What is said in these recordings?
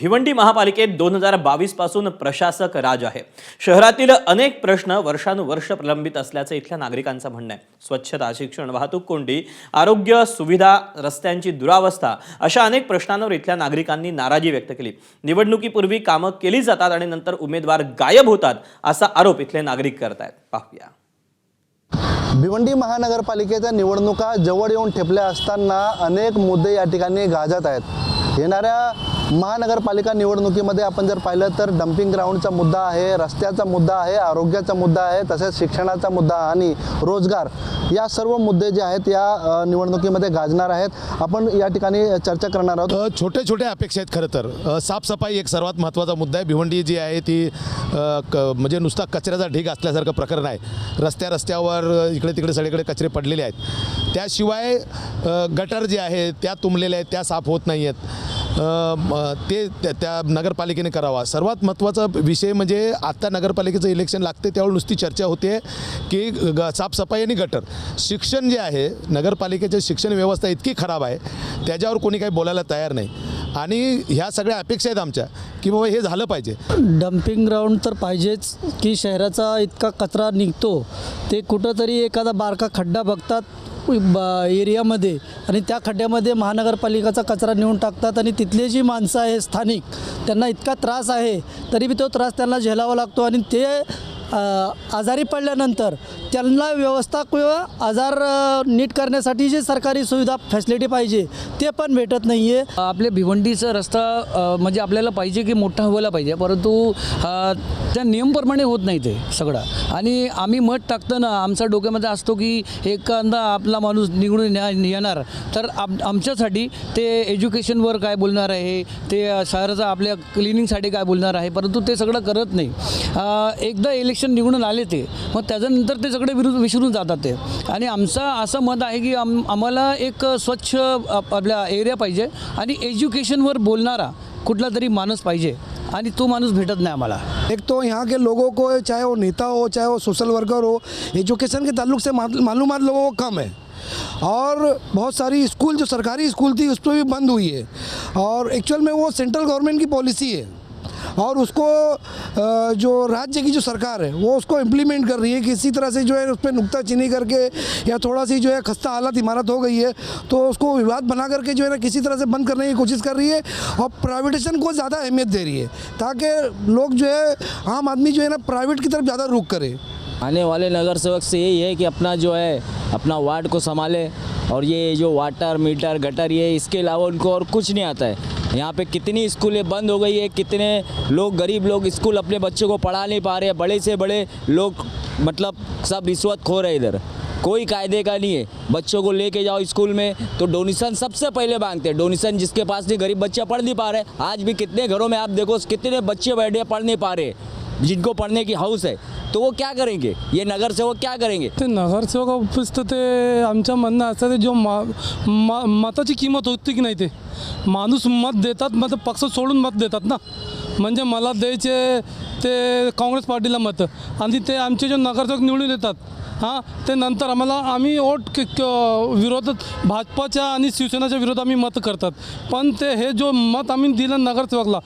भिवंडी महापालिकेत 2022 पासून प्रशासक राज आहे। शहरातील अनेक प्रश्न वर्षानुवर्ष प्रलंबित असल्याचे इथल्या नागरिकांचं म्हणणं आहे। स्वच्छता, शिक्षण, वाहतूक कोंडी, आरोग्य सुविधा, रस्त्यांची दुरावस्था अशा अनेक प्रश्नांवर इथल्या नागरिकांनी नाराजी व्यक्त केली। निवडणुकीपूर्वी कामं केली जातात आणि नंतर उमेदवार गायब होतात असा आरोप इथले नागरिक करतायत। पाहूया। भिवंडी महानगरपालिकेच्या निवडणुका जवळ येऊन ठेपल्या असताना अनेक मुद्दे या ठिकाणी गाजत आहेत। येणाऱ्या महानगरपालिका निवडणुकीमध्ये आपण जर पाहिलं तर डंपिंग ग्राउंडचा मुद्दा आहे, रस्त्याचा मुद्दा आहे, आरोग्याचा मुद्दा आहे, तसेच शिक्षणाचा मुद्दा आणि रोजगार या सर्व मुद्दे जे आहेत या निवडणुकीमध्ये गाजणार आहेत। आपण या ठिकाणी चर्चा करणार आहोत। छोटे छोटे अपेक्षा आहेत। खरं तर साफसफाई एक सर्वात महत्त्वाचा मुद्दा आहे। भिवंडी जी आहे ती म्हणजे नुसता कचऱ्याचा ढीग असल्यासारखं प्रकरण आहे। रस्त्यावर इकडे तिकडे सगळीकडे कचरे पडलेले आहेत। त्याशिवाय गटर जे आहे त्या तुंबलेल्या आहेत, त्या साफ होत नाही आहेत। ते त्या नगरपालिकेने करावा। सर्वात महत्त्वाचा विषय म्हणजे आता नगरपालिकेचं इलेक्शन लागते त्यावेळी नुसती चर्चा होते की साफसफाई आणि गटर। शिक्षण जे आहे, नगरपालिकेची शिक्षण व्यवस्था इतकी खराब आहे त्याच्यावर कोणी काही बोलायला तयार नाही आणि ह्या सगळ्या अपेक्षा आहेत आमच्या की बाबा हे झालं पाहिजे। डंपिंग ग्राउंड तर पाहिजेच की शहराचा इतका कचरा निघतो, ते कुठंतरी एखादा बारका खड्डा बघतात एरियामध्ये आणि त्या खड्ड्यामध्ये महानगरपालिकेचा कचरा नेऊन टाकतात आणि तिथले जी माणसं आहे स्थानिक त्यांना इतका त्रास आहे तरी बी तो त्रास त्यांना झेलावा लागतो आणि ते आजारी पडल्यानंतर त्यांना व्यवस्था किंवा आजार नीट करण्यासाठी जी सरकारी सुविधा फॅसिलिटी पाहिजे ते पण भेटत नाही आहे। आपल्या भिवंडीचा रस्ता म्हणजे आपल्याला पाहिजे की मोठा व्हायला पाहिजे, परंतु त्या नियमप्रमाणे होत नाही ते सगळं। आणि आम्ही मत टाकताना आमच्या डोक्यामध्ये असतो की एखादा आपला माणूस निवडून येणार तर आमच्यासाठी ते एज्युकेशनवर काय बोलणार आहे, ते शहराचा आपल्या क्लिनिंगसाठी काय बोलणार आहे, परंतु ते सगळं करत नाही। एकदा इलेक्शन निवडून आले ते मग त्याच्यानंतर ते सगळे विसरून जातात ते। आणि आमचं असं मत आहे की आम्हाला एक स्वच्छ आपला एरिया पाहिजे आणि एज्युकेशनवर बोलणारा कुठला तरी माणूस पाहिजे आणि तो माणूस भेटत नहीं हमारा। एक तो यहाँ के लोगों को, चाहे वो नेता हो चाहे वो सोशल वर्कर हो, एजुकेशन के ताल्लुक से मालूमात लोगों को कम है और बहुत सारी स्कूल जो सरकारी स्कूल थी उस पर भी बंद हुई है और एक्चुअल में वो सेंट्रल गवर्नमेंट की पॉलिसी है और उसको जो राज्य की जो सरकार है वो उसको इम्प्लीमेंट कर रही है। किसी तरह से जो है उस पर नुक्ताचीनी करके या थोड़ा सी जो है खस्ता हालत इमारत हो गई है तो उसको विवाद बना करके जो है ना किसी तरह से बंद करने की कोशिश कर रही है और प्राइवेटेशन को ज़्यादा अहमियत दे रही है ताकि लोग जो है आम आदमी जो है ना प्राइवेट की तरफ ज़्यादा रुख करे। आने वाले नगर सेवक से यही है कि अपना जो है अपना वार्ड को संभाले और ये जो वाटर मीटर गटर ये इसके अलावा उनको और कुछ नहीं आता है। यहाँ पे कितनी स्कूलें बंद हो गई है, कितने लोग गरीब लोग स्कूल अपने बच्चों को पढ़ा नहीं पा रहे, बड़े से बड़े लोग मतलब सब रिश्वत खो रहे। इधर कोई कायदे का नहीं है। बच्चों को लेके जाओ स्कूल में तो डोनेशन सबसे पहले मांगते हैं। डोनेशन जिसके पास नहीं, गरीब बच्चे पढ़ नहीं पा रहे। आज भी कितने घरों में आप देखो कितने बच्चे बैठे पढ़ नहीं पा रहे, जिनको पढ़ने की हाउस है तो वो क्या करेंगे, ये नगर सेवक क्या करेंगे। ते नगरसेवक ऑफिस तर ते आमच्या म्हणणं असतं ते जो मताची किंमत होती की नाही, ते माणूस मत देतात, मत पक्ष सोडून मत देतात ना। म्हणजे मला द्यायचे ते काँग्रेस पार्टीला मत आणि ते आमचे जो नगरसेवक निवडून येतात हां ते नंतर आम्ही वोट विरोधात भाजपाच्या आणि शिवसेनेच्या विरोधात आम्ही मत करतात। पण ते हे जो मत आम्ही दिलं नगरसेवकला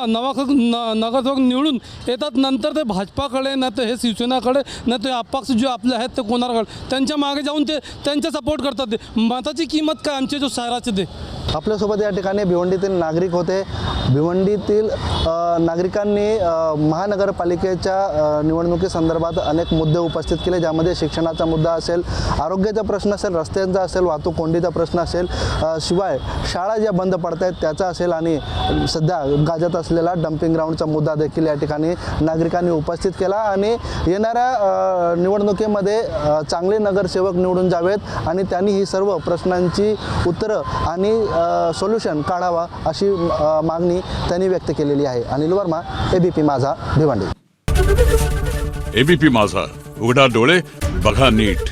नगरसेवक निवडून येतात नंतर ते भाजपाकडे ना ते हे शिवसेनाकडे ना ते अपक्ष जो आपले आहेत ते कोणाकडे त्यांच्या मागे जाऊन ते त्यांचा सपोर्ट करतात। ते मताची किंमत काय आमचे जो शहराचे ते। आपल्यासोबत या ठिकाणी भिवंडीतील नागरिक होते। भिवंडीतील नागरिकांनी महानगरपालिकेच्या निवडणुकीसंदर्भात अनेक मुद्दे उपस्थित केले, ज्यामध्ये शिक्षणाचा मुद्दा असेल, आरोग्याचा प्रश्न असेल, रस्त्यांचा असेल, वाहतूक कोंडीचा प्रश्न असेल, शिवाय शाळा ज्या बंद पडत आहेत त्याचा असेल आणि सध्या गाजत असलेला डंपिंग ग्राउंडचा मुद्दा देखील या ठिकाणी नागरिकांनी उपस्थित केला। आणि येणाऱ्या निवडणुकीमध्ये चांगले नगरसेवक निवडून जावेत आणि त्यांनी ही सर्व प्रश्नांची उत्तरं आणि सोल्युशन काढावा अशी मागणी त्यांनी व्यक्त केलेली आहे। अनिल वर्मा, एबीपी माझा, भिवंडी। एबीपी माझा, उघडा डोळे बघा नीट।